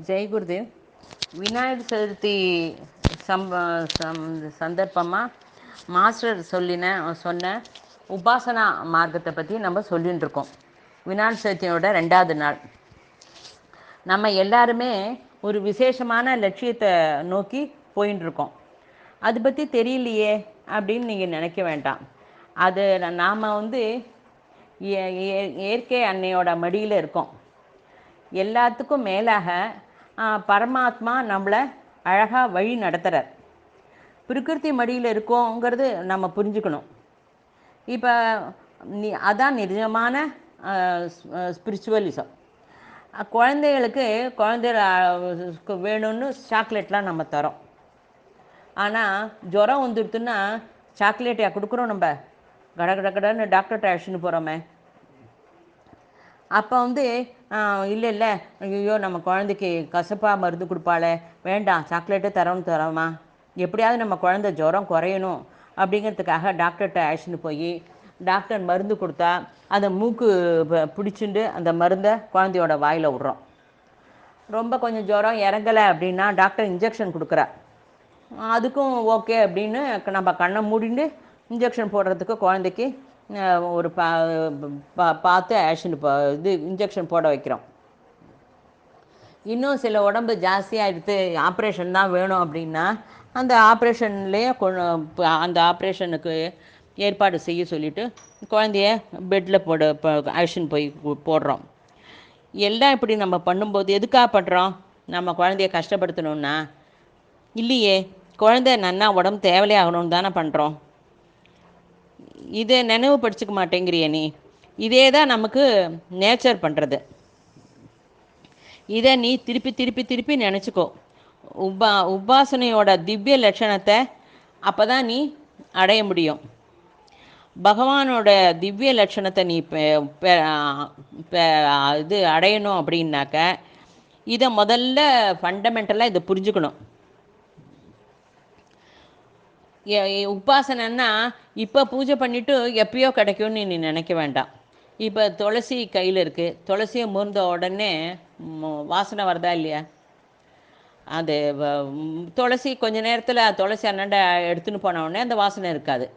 ஜெய் குருதேவ். விநாயகர் சதுர்த்தி சந்தர்ப்பமாக மாஸ்டர் சொன்ன உபாசனா மார்க்கத்தை பற்றி நம்ம சொல்லின்னு இருக்கோம். விநாயகர் சதுர்த்தியோட 2வது நாள். நம்ம எல்லாருமே ஒரு விசேஷமான லட்சியத்தை நோக்கி போயின்னு இருக்கோம். அது பற்றி தெரியலையே அப்படின்னு நீங்கள் நினைக்க வேண்டாம். அது நாம் இயற்கை அன்னையோட மடியில் இருக்கோம். எல்லாத்துக்கும் மேலாக பரமாத்மா நம்மளை அழகாக வழி நடத்துகிறார். பிரகிருதி மடியில் இருக்கோங்கிறது நம்ம புரிஞ்சுக்கணும். இப்போ அதான் நிஜமான ஸ்பிரிச்சுவலிசம். குழந்தைகளுக்கு வேணும்னு சாக்லேட்லாம் நம்ம தரோம். ஆனால் ஜுரம் வந்துடுத்துன்னா சாக்லேட்டையாக கொடுக்குறோம். நம்ம கடன்னு டாக்டர்கிட்ட அழைச்சின்னு போகிறோமே. அப்போ இல்லை இல்லை, ஐயோ நம்ம குழந்தைக்கு கசப்பாக மருந்து கொடுப்பாளே, வேண்டாம் சாக்லேட்டே தரோமா, எப்படியாவது நம்ம குழந்தை ஜுரம் குறையணும் அப்படிங்கிறதுக்காக டாக்டர்கிட்ட அழைச்சின்னு போய் டாக்டர் மருந்து கொடுத்தா அதை மூக்கு பிடிச்சிண்டு அந்த மருந்தை குழந்தையோட வாயில் விட்றோம். ரொம்ப கொஞ்சம் ஜுரம் இறங்கலை அப்படின்னா டாக்டர் இன்ஜெக்ஷன் கொடுக்குறா. அதுக்கும் ஓகே அப்படின்னு நம்ம கண்ணை மூடிண்டு இன்ஜெக்ஷன் போடுறதுக்கு குழந்தைக்கு ஒரு பார்த்து இன்ஜெக்ஷன் போட வைக்கிறோம். இன்னும் சில உடம்பு ஜாஸ்தியாக எடுத்து ஆப்ரேஷன் தான் வேணும் அப்படின்னா அந்த ஆப்ரேஷனுக்கு ஏற்பாடு செய்ய சொல்லிவிட்டு குழந்தைய பெட்டில் அழைச்சின்னு போய் போடுறோம். எல்லாம் இப்படி நம்ம பண்ணும்போது எதுக்காக பண்ணுறோம்? நம்ம குழந்தைய கஷ்டப்படுத்தணுன்னா இல்லையே, குழந்தை நன்னா உடம்பு தேவையே ஆகணும்னு தானே பண்ணுறோம். இதை நினைவு படிச்சுக்க மாட்டேங்கிறிய நீ. இதே தான் நமக்கு நேச்சர் பண்ணுறது. இதை நீ திருப்பி திருப்பி திருப்பி நினச்சிக்கோ. உபாசனையோட திவ்ய லட்சணத்தை அப்போ தான் நீ அடைய முடியும். பகவானோட திவ்ய லட்சணத்தை நீ அடையணும் அப்படின்னாக்க இதை முதல்ல ஃபண்டமெண்டலாக இதை புரிஞ்சுக்கணும். உபாசனைன்னா இப்போ பூஜை பண்ணிவிட்டு எப்பயோ கிடைக்கும்னு நீ நினைக்க வேண்டாம். இப்போ துளசி கையில் இருக்குது, துளசியை மூர்ந்த உடனே வாசனை வருதா இல்லையா? அது துளசி கொஞ்ச நேரத்தில் துளசி அண்ணாண்ட எடுத்துன்னு போன உடனே அந்த வாசனை இருக்காது.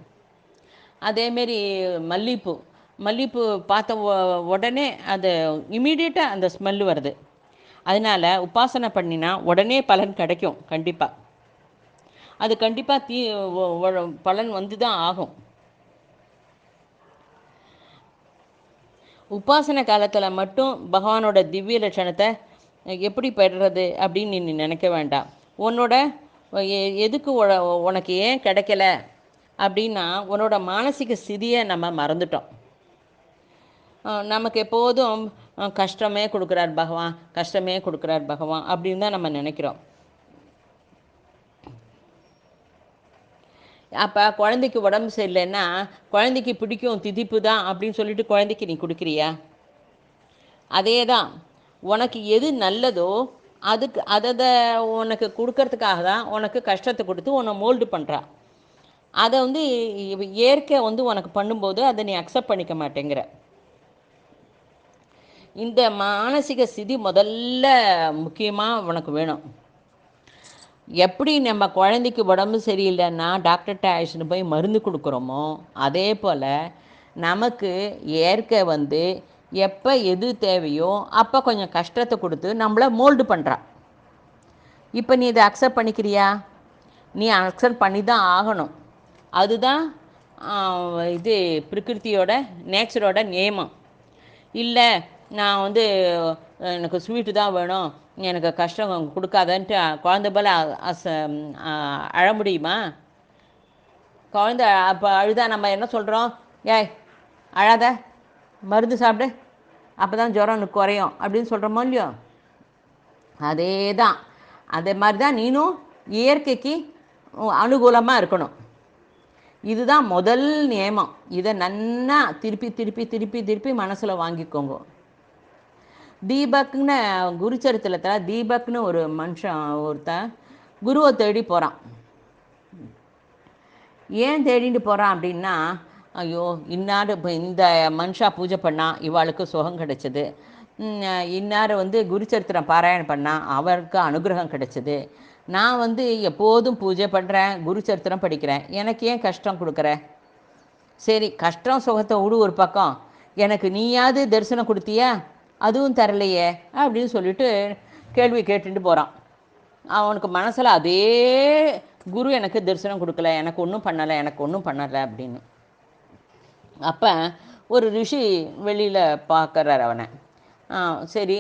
அதேமாரி மல்லிகைப்பூ பார்த்த உடனே அது இமீடியட்டாக அந்த ஸ்மெல்லு வருது. அதனால் உபாசனை பண்ணினா உடனே பலன் கிடைக்கும். கண்டிப்பாக அது கண்டிப்பாக பலன் வந்து தான் ஆகும். உபாசனை காலத்தில் மட்டும் பகவானோட திவ்ய லட்சணத்தை எப்படி பெறுறது அப்படின்னு நீ நினைக்க வேண்டாம். எதுக்கு உனக்கு ஏன் கிடைக்கல அப்படின்னா உன்னோட மானசிக ஸ்திதியை நம்ம மறந்துட்டோம். நமக்கு எப்போதும் கஷ்டமே கொடுக்குறார் பகவான் அப்படின்னு தான் நம்ம நினைக்கிறோம். அப்போ குழந்தைக்கு உடம்பு சரியில்லைன்னா குழந்தைக்கு பிடிக்கும் திதிப்பு தான் அப்படின்னு சொல்லிட்டு குழந்தைக்கு நீ கொடுக்குறியா? அதே தான், உனக்கு எது நல்லதோ அதை உனக்கு கொடுக்கறதுக்காக தான் உனக்கு கஷ்டத்தை கொடுத்து உன்னை மோல்டு பண்ணுறா. அதை இயற்கை உனக்கு பண்ணும்போது அதை நீ அக்செப்ட் பண்ணிக்க மாட்டேங்கிற. இந்த மானசிக ஸ்திதி முதல்ல முக்கியமாக உனக்கு வேணும். எப்படி நம்ம குழந்தைக்கு உடம்பு சரியில்லைன்னா டாக்டர்கிட்ட அழைச்சின்னு போய் மருந்து கொடுக்குறோமோ அதே போல் நமக்கு இயற்கை எப்போ எது தேவையோ அப்போ கொஞ்சம் கஷ்டத்தை கொடுத்து நம்மளை மோல்டு பண்ணுறா. இப்போ நீ இதை அக்செப்ட் பண்ணிக்கிறியா? நீ அக்செப்ட் பண்ணி தான் ஆகணும். அதுதான் பிரகிருதியோட நேச்சரோட நியமம். இல்லை நான் எனக்கு ஸ்வீட்டு தான் வேணும், எனக்கு கஷ்டம் கொடுக்காதன்ட்டு குழந்தை போல் அழ முடியுமா? குழந்தை அப்போ அழுதா நம்ம என்ன சொல்கிறோம்? ஏய் அழாத, மருந்து சாப்பிடு, அப்போ தான் ஜுரம் குறையும் அப்படின்னு சொல்கிறோமோ இல்லையோ? அதே தான். அதே மாதிரி தான் நீனும் இயற்கைக்கு அனுகூலமாக இருக்கணும். இதுதான் முதல் நியமம். இதை நன்னா திருப்பி திருப்பி திருப்பி திருப்பி மனசில் வாங்கிக்கோங்க. தீபக்னு குருச்சரித்திரத்தில் தீபக்னு ஒரு மனுஷன் ஒருத்தன் குருவை தேடி போகிறான். ஏன் தேடிட்டு போகிறான் அப்படின்னா, ஐயோ இன்னாடு இப்போ இந்த மனுஷா பூஜை பண்ணால் இவாளுக்கு சுகம் கிடைச்சது, இன்னார் வந்து குருச்சரித்திரம் பாராயணம் பண்ணால் அவருக்கு அனுகிரகம் கிடைச்சிது. நான் வந்து எப்போதும் பூஜை பண்ணுறேன், குருச்சரித்திரம் படிக்கிறேன், எனக்கு ஏன் கஷ்டம் கொடுக்குற? சரி, கஷ்டம் சுகத்தை விடு ஒரு பக்கம், எனக்கு நீயாவது தரிசனம் கொடுத்தியா? அதுவும் தரலையே அப்படின்னு சொல்லிட்டு கேள்வி கேட்டுட்டு போகிறான். அவனுக்கு மனசில் அதே குரு எனக்கு தரிசனம் கொடுக்கல, எனக்கு ஒன்றும் பண்ணலை, எனக்கு ஒன்றும் பண்ணலை அப்படின்னு. அப்போ ஒரு ரிஷி வெளியில் பார்க்குறார் அவனை. சரி,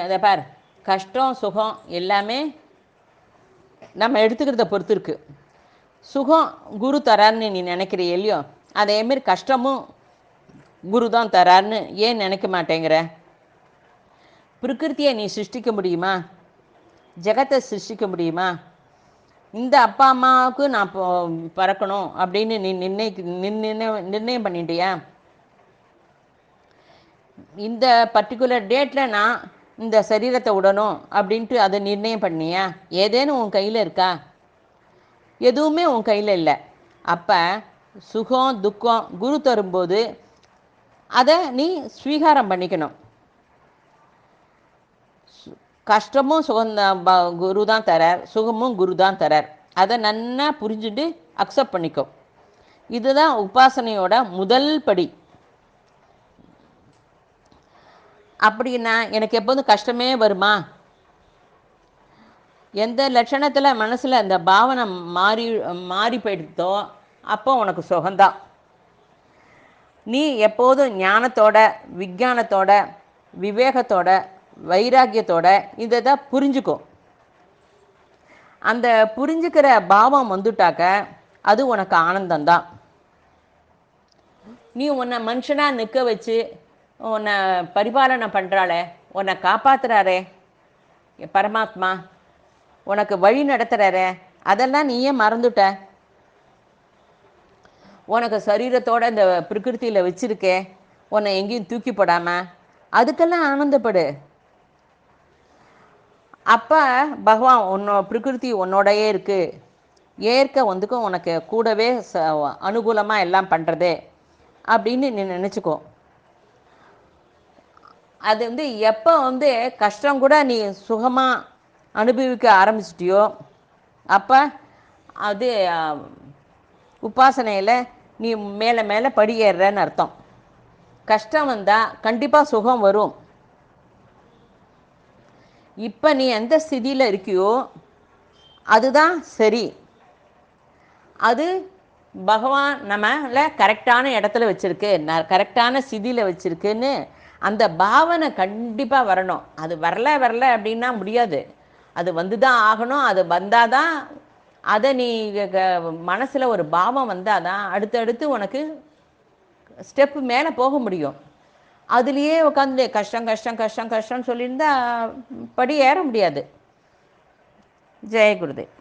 அதை பார், கஷ்டம் சுகம் எல்லாமே நம்ம எடுத்துக்கிறத பொறுத்து இருக்குது. சுகம் குரு தரார்னு நீ நினைக்கிறிய இல்லையோ, அதேமாரி கஷ்டமும் குரு தான் தரார்னு ஏன் நினைக்க மாட்டேங்கிற? பிரகிருத்தியை நீ சிருஷ்டிக்க முடியுமா? ஜெகத்தை சிருஷ்டிக்க முடியுமா? இந்த அப்பா அம்மாவுக்கு நான் பறக்கணும் அப்படின்னு நீ நிர்ணயம் பண்ணிட்டியா? இந்த பர்டிகுலர் டேட்டில் நான் இந்த சரீரத்தை விடணும் அப்படின்ட்டு அதை நிர்ணயம் பண்ணியா? ஏதேனும் உன் கையில் இருக்கா? எதுவுமே உன் கையில் இல்லை. அப்போ சுகம் துக்கம் குரு தரும்போது அதை நீ ஸ்வீகாரம் பண்ணிக்கணும். கஷ்டமும் குரு தான் தரார், சுகமும் குரு தான் தரார். அதை நன்னா புரிஞ்சுட்டு அக்செப்ட் பண்ணிக்கோ. இதுதான் உபாசனையோட முதல் படி. அப்படின்னா எனக்கு எப்போதும் கஷ்டமே வருமா? எந்த லட்சணத்தில் மனசில் அந்த பாவனை மாறி போயிடுதோ அப்போ உனக்கு சுகம்தான். நீ எப்போதும் ஞானத்தோட, விஞ்ஞானத்தோட, விவேகத்தோட, வைராக்கியத்தோட இதை தான் புரிஞ்சுக்கும். அந்த புரிஞ்சுக்கிற பாவம் வந்துட்டாக்க அது உனக்கு ஆனந்தம்தான். நீ உன்னை மனுஷனாக நிற்க வச்சு உன்னை பரிபாலனை பண்ணுறாளே, உன்னை காப்பாற்றுறாரே பரமாத்மா, உனக்கு வழி நடத்துகிறாரே, அதெல்லாம் நீ ஏன் மறந்துட்ட? உனக்கு சரீரத்தோடு இந்த பிரகிருத்தியில் வச்சுருக்கே, உன்னை எங்கேயும் தூக்கி போடாமல் அதுக்கெல்லாம் ஆனந்தப்படு. அப்போ பகவான் பிரகிருதி உன்னோடையே இருக்குது, ஏற்க வந்துக்கும் உனக்கு கூடவே அனுகூலமாக எல்லாம் பண்ணுறது அப்படின்னு நீ நினச்சிக்கோ. அது வந்து எப்போ வந்து கஷ்டம் கூட நீ சுகமாக அனுபவிக்க ஆரம்பிச்சிட்டியோ அப்போ அது உபாசனையில் நீ மேலே மேலே படியேறன்னு அர்த்தம். கஷ்டம் வந்தால் கண்டிப்பாக சுகம் வரும். இப்போ நீ எந்த ஸ்திதியில் இருக்கியோ அதுதான் சரி. அது பகவான் நம்மளை கரெக்டான இடத்துல வச்சுருக்கு, கரெக்டான ஸ்திதியில் வச்சுருக்குன்னு அந்த பாவனை கண்டிப்பாக வரணும். அது வரல அப்படின்னா முடியாது. அது வந்து தான் ஆகணும். அது வந்தால் தான், அதை நீ மனசில் ஒரு பாவம் வந்தால் தான் அடுத்தடுத்து உனக்கு ஸ்டெப்பு மேலே போக முடியும். அதுலேயே உட்காந்து கஷ்டம் கஷ்டம் கஷ்டம் கஷ்டம்னு சொல்லியிருந்தா படி ஏற முடியாது. ஜெய குருதேவ்.